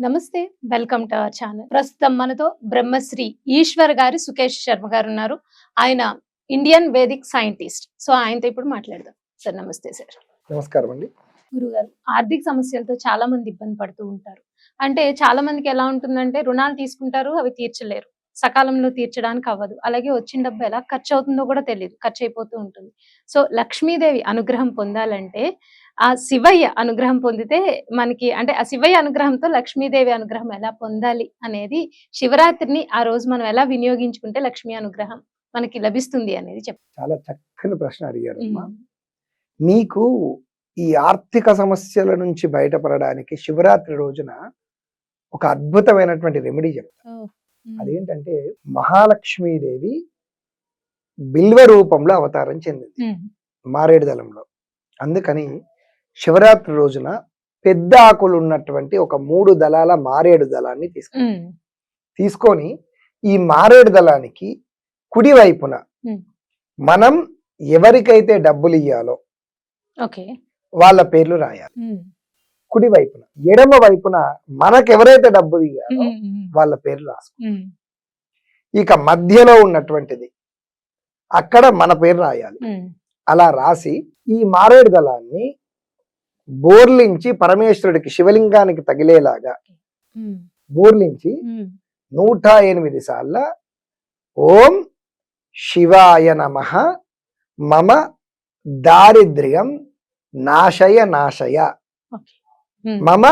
నమస్తే. Welcome to our channel. ప్రస్తుతం మనతో బ్రహ్మశ్రీ ఈశ్వర్ గారు, సుకేష్ శర్మ గారు ఉన్నారు. ఆయన ఇండియన్ వేదిక్ సైంటిస్ట్. సో ఆయనతో ఇప్పుడు మాట్లాడదాం. సార్ నమస్తే సార్. నమస్కారం అండి. గురుగారు, ఆర్థిక సమస్యలతో చాలా మంది ఇబ్బంది పడుతూ ఉంటారు. అంటే చాలా మందికి ఎలా ఉంటుందంటే రుణాలు తీసుకుంటారు, అవి తీర్చలేరు. సకాలంలో తీర్చడానికి అవ్వదు. అలాగే వచ్చిన డబ్బు ఎలా ఖర్చు అవుతుందో కూడా తెలియదు. ఖర్చు అయిపోతూ ఉంటుంది. సో లక్ష్మీదేవి అనుగ్రహం పొందాలంటే ఆ శివయ్య అనుగ్రహం పొందితే మనకి అంటే ఆ శివయ్య అనుగ్రహంతో లక్ష్మీదేవి అనుగ్రహం ఎలా పొందాలి అనేది, శివరాత్రిని ఆ రోజు మనం ఎలా వినియోగించుకుంటే లక్ష్మీ అనుగ్రహం మనకి లభిస్తుంది అనేది చాలా చక్కని ప్రశ్న అడిగారమ్మా. మీకు ఈ ఆర్థిక సమస్యల నుంచి బయటపడడానికి శివరాత్రి రోజున ఒక అద్భుతమైనటువంటి రెమెడీ చెప్తాను. అదేంటంటే మహాలక్ష్మీదేవి బిల్వ రూపంలో అవతారం చెందింది మారేడు దళంలో. అందుకని శివరాత్రి రోజున పెద్ద ఆకులు ఉన్నటువంటి ఒక 3 దళాల మారేడు దళాన్ని తీసుకొని ఈ మారేడు దళానికి కుడి వైపున మనం ఎవరికైతే డబ్బులు ఇయ్యాలో వాళ్ళ పేర్లు రాయాలి. కుడి వైపున, ఎడమ వైపున మనకెవరైతే డబ్బులు ఇయ్యాలో వాళ్ళ పేర్లు రాసుకో. ఇక మధ్యలో ఉన్నటువంటిది అక్కడ మన పేరు రాయాలి. అలా రాసి ఈ మారేడు దళాన్ని బోర్లించి పరమేశ్వరుడికి శివలింగానికి తగిలేలాగా బోర్లించి 108 సార్ల ఓం శివాయ నమః మమ దారిద్ర్యం నాశయ నాశయ మమ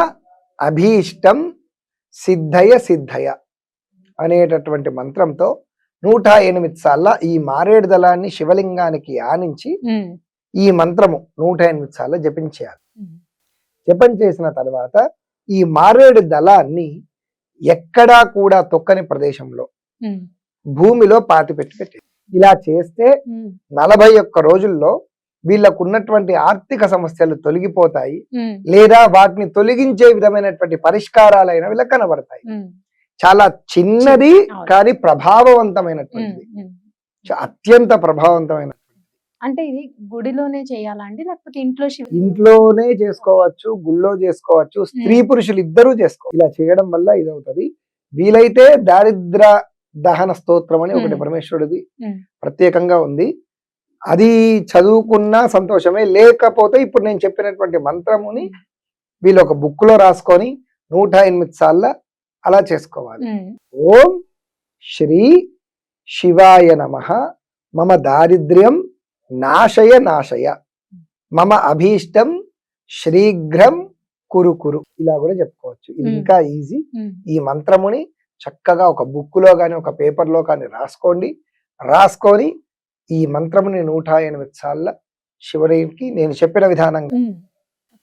అభీష్టం సిద్ధయ సిద్ధయ అనేటటువంటి మంత్రంతో 108 సార్ల ఈ మారేడు దళాన్ని శివలింగానికి ఆనించి ఈ మంత్రము 108 సార్లు జపించేయాలి. జపం చేసిన తర్వాత ఈ మారేడు దళాన్ని ఎక్కడా కూడా తొక్కని ప్రదేశంలో భూమిలో పాతిపెట్టి ఇలా చేస్తే 41 రోజుల్లో వీళ్ళకు ఉన్నటువంటి ఆర్థిక సమస్యలు తొలగిపోతాయి, లేదా వాటిని తొలగించే విధమైనటువంటి పరిష్కారాలైన వీళ్ళకి కనబడతాయి. చాలా చిన్నది కానీ ప్రభావవంతమైనటువంటిది, అత్యంత ప్రభావవంతమైన. అంటే ఇది గుడిలోనే చేయాలండి లేకపోతే ఇంట్లోనే చేసుకోవచ్చు, గుళ్ళో చేసుకోవచ్చు, స్త్రీ పురుషులు ఇద్దరూ చేసుకోవచ్చు. ఇలా చేయడం వల్ల ఇదవుతుంది. వీలైతే దారిద్ర దహన స్తోత్రం అని ఒకటి పరమేశ్వరుడిది ప్రత్యేకంగా ఉంది, అది చదువుకున్న సంతోషమే. లేకపోతే ఇప్పుడు నేను చెప్పినటువంటి మంత్రముని వీళ్ళు ఒక బుక్ లో రాసుకొని 108 సార్ల అలా చేసుకోవాలి. ఓం శ్రీ శివాయ నమః మమ దారిద్ర్యం నాశయ నాశయ మమ అభీష్టం శ్రీఘ్రం కురు కురు. ఇలా కూడా చెప్పుకోవచ్చు. ఇది ఇంకా ఈజీ. ఈ మంత్రముని చక్కగా ఒక బుక్ లో కానీ ఒక పేపర్ లో కానీ రాసుకొని ఈ మంత్రముని 108 సార్ల శివరికి నేను చెప్పిన విధానంగా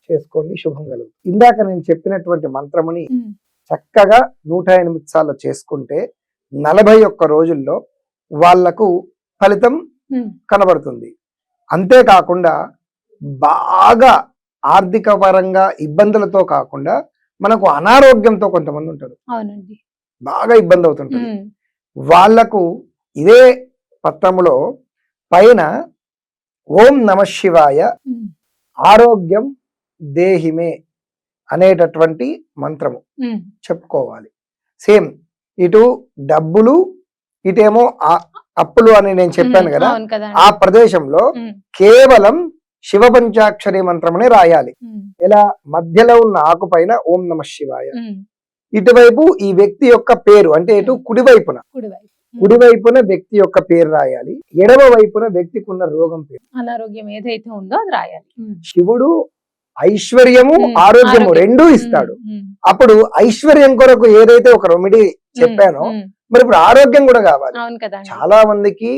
చేసుకోండి, శుభం కలుగు. ఇందాక నేను చెప్పినటువంటి మంత్రముని చక్కగా 108 సార్లు చేసుకుంటే 41 రోజుల్లో వాళ్లకు ఫలితం కనబడుతుంది. అంతేకాకుండా బాగా ఆర్థిక పరంగా ఇబ్బందులతో కాకుండా మనకు అనారోగ్యంతో కొంతమంది ఉంటారు, బాగా ఇబ్బంది అవుతుంటారు. వాళ్లకు ఇదే పత్రములో పైన ఓం నమః శివాయ ఆరోగ్యం దేహిమే అనేటటువంటి మంత్రము చెప్పుకోవాలి. సేమ్ ఇటు డబ్బులు ఇటేమో అప్పులు అని నేను చెప్పాను కదా, ఆ ప్రదేశంలో కేవలం శివ పంచాక్షరి మంత్రమునే రాయాలి. ఇలా మధ్యలో ఉన్న ఆకు పైన ఓం నమః శివాయ, ఇటువైపు ఈ వ్యక్తి యొక్క పేరు, అంటే ఇటు కుడివైపున వ్యక్తి యొక్క పేరు రాయాలి, ఎడమ వైపున వ్యక్తికి ఉన్న రోగం పేరు, అనారోగ్యం ఏదైతే ఉందో అది రాయాలి. శివుడు ఐశ్వర్యము ఆరోగ్యము రెండూ ఇస్తాడు. అప్పుడు ఐశ్వర్యం కొరకు ఏదైతే ఒక రెమెడీ చెప్పానో మరి ఇప్పుడు ఆరోగ్యం కూడా కావాలి. చాలా మందికి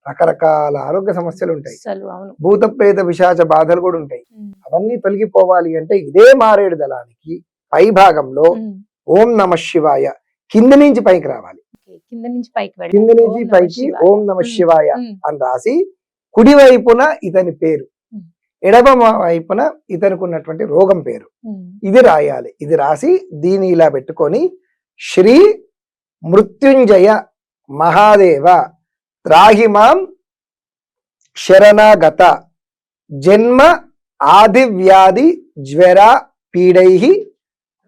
రకరకాల ఆరోగ్య సమస్యలు ఉంటాయి, భూత ప్రేత పిశాచ బాధలు కూడా ఉంటాయి. అవన్నీ తొలగిపోవాలి అంటే ఇదే మారేడు దళానికి పై భాగంలో ఓం నమః శివాయ కింది నుంచి పైకి రావాలి. కింది నుంచి పైకి ఓం నమః శివాయ అని రాసి కుడి వైపున ఇతని పేరు, ఎడమ వైపున ఇతనికి ఉన్నటువంటి రోగం పేరు ఇది రాయాలి. ఇది రాసి దీని ఇలా పెట్టుకొని శ్రీ మృత్యుంజయ మహాదేవ త్రాహిమాం శరణాగత జన్మ ఆది వ్యాధి జ్వర పీడైః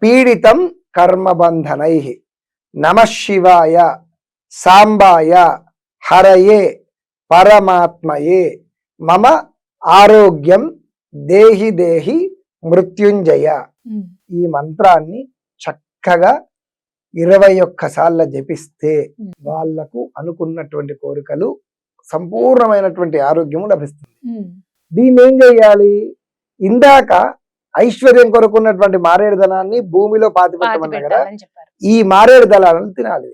పీడితం కర్మబంధనై నమః శివాయ సాంబాయ హరయే పరమాత్మయే మమ ఆరోగ్యం దేహి దేహి మృత్యుంజయ. ఉమ్, ఈ మంత్రాన్ని చక్కగా 21 సార్లు జపిస్తే ఉమ్, వాళ్లకు అనుకున్నటువంటి కోరికలు సంపూర్ణమైనటువంటి ఆరోగ్యము లభిస్తుంది. ఉమ్, దీన్ని ఏం చేయాలి? ఇందాక ఐశ్వర్యం కొరకున్నటువంటి మారేడు దళాన్ని భూమిలో పాతి పాతిపెట్టమన్నా కదా, పెట్టాలని చెప్పారు. ఈ మారేడు దళాలను తినాలి,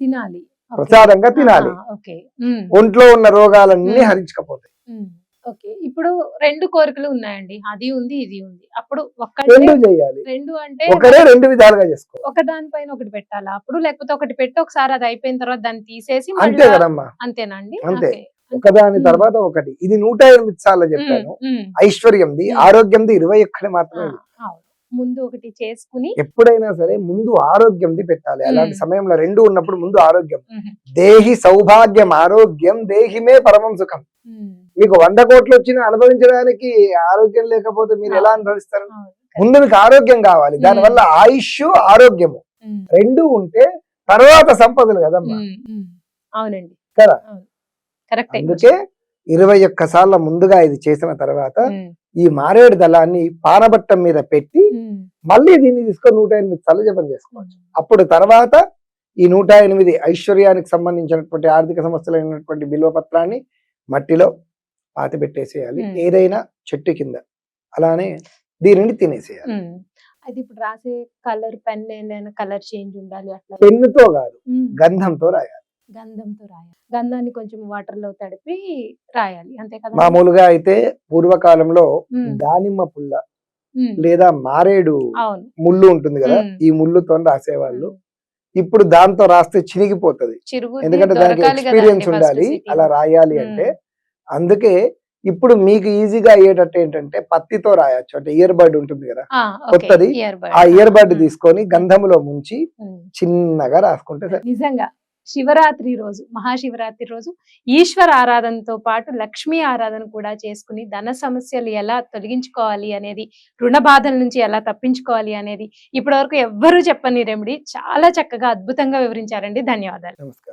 తినాలి. ఓకే. ప్రసాదంగా తినాలి. ఓకే. ఉమ్, ఒంట్లో ఉన్న రోగాలన్నీ మ్మ్. హరించుకపోతాయి. ఉమ్, ఓకే. ఇప్పుడు 2 కోరికలు ఉన్నాయండి, అది ఉంది ఇది ఉంది. అప్పుడు రెండు ఒక్కటే చేయాలి, 2 అంటే ఒకరే 2 విధాలుగా చేసుకో. ఒక దానిపైన ఒకటి పెట్టాలా అప్పుడు, లేకపోతే ఒకటి పెట్టి ఒకసారి అది అయిపోయిన తర్వాత దాన్ని తీసేసి అంతే మళ్ళా కదమ్మా, అంతేనా అండి? అంతే. ఓకే. ఒకదాని మ్మ్. తర్వాత ఒకటి. ఇది 108 సార్లు చెప్పాను. ఉమ్, ఐశ్వర్యంది మ్మ్. ఆరోగ్యంది 21 ఆ, మాత్రమే. అవును. ముందు ఒకటి చేసుకుని ఎప్పుడైనా సరే ముందు ఆరోగ్యంది పెట్టాలి. అలాంటి మ్మ్. సమయంలో 2 ఉన్నప్పుడు ముందు ఆరోగ్యం. ఉహు, దేహి సౌభాగ్యం ఆరోగ్యం దేహిమే పరమం సుఖం. ఉమ్, మీకు 100 కోట్లు వచ్చినా అనుభవించడానికి ఆరోగ్యం లేకపోతే మీరు ఎలా అనుభవిస్తారు? అవును. ముందు మీకు ఆరోగ్యం కావాలి, దానివల్ల ఆయుష్ ఆరోగ్యము ఉమ్, 2 ఉంటే తర్వాత సంపదలు కదమ్మా, ఉమ్, ఉమ్, అవునండి. కదా. అవును, కరెక్ట్. అందుకే 21 సార్లు ముందుగా ఇది చేసిన తర్వాత ఈ మారేడు దళాన్ని పానబట్టం మీద పెట్టి మళ్ళీ దీన్ని తీసుకొని 108 సార్లు జపం చేసుకోవచ్చు. అప్పుడు తర్వాత ఈ 108 ఐశ్వర్యానికి సంబంధించినటువంటి ఆర్థిక సమస్యలైనటువంటి బిల్వపత్రాన్ని మట్టిలో పాతి పెట్టేసేయాలి, ఏదైనా చెట్టు కింద. అలానే దీనిని తినేసేయాలి. అది ఇప్పుడు రాసే కలర్ పెన్ ఏదైనా కలర్ చేంజ్ ఉండాలి అట్లా? పెన్నుతో కాదు, గంధంతో రాయాలి. గంధంతో రాయాలి. గంధాన్ని కొంచెం వాటర్ లో తడిపి రాయాలి, అంతే కదా? మామూలుగా అయితే పూర్వకాలంలో ఉమ్, దానిమ్మ పుల్ల ఉమ్, లేదా మారేడు అవును. ముళ్ళు ఉంటుంది కదా, ఈ ముళ్ళుతో రాసేవాళ్ళు. ఇప్పుడు దాంతో రాస్తే చినిగిపోతది, చిరుగు ఎందుకంటే దానికి ఎక్స్పీరియన్స్ ఉండాలి అలా రాయాలి అంటే. అందుకే ఇప్పుడు మీకు ఈజీగా అయ్యేటట్టు ఏంటంటే పత్తితో రాయొచ్చు. అంటే ఇయర్ బడ్ ఉంటుంది కదా కొత్తది, ఆ ఇయర్ బడ్ తీసుకొని గంధములో ముంచి చిన్నగా రాసుకుంటే సరే. నిజంగా శివరాత్రి రోజు, మహాశివరాత్రి రోజు ఈశ్వర ఆరాధనతో పాటు లక్ష్మీ ఆరాధన కూడా చేసుకుని ధన సమస్యలు ఎలా తొలగించుకోవాలి అనేది, రుణ బాధల నుంచి ఎలా తప్పించుకోవాలి అనేది ఇప్పటి వరకు ఎవ్వరూ చెప్పని రెమెడీ చాలా చక్కగా అద్భుతంగా వివరించారండి. ధన్యవాదాలు. నమస్కారం.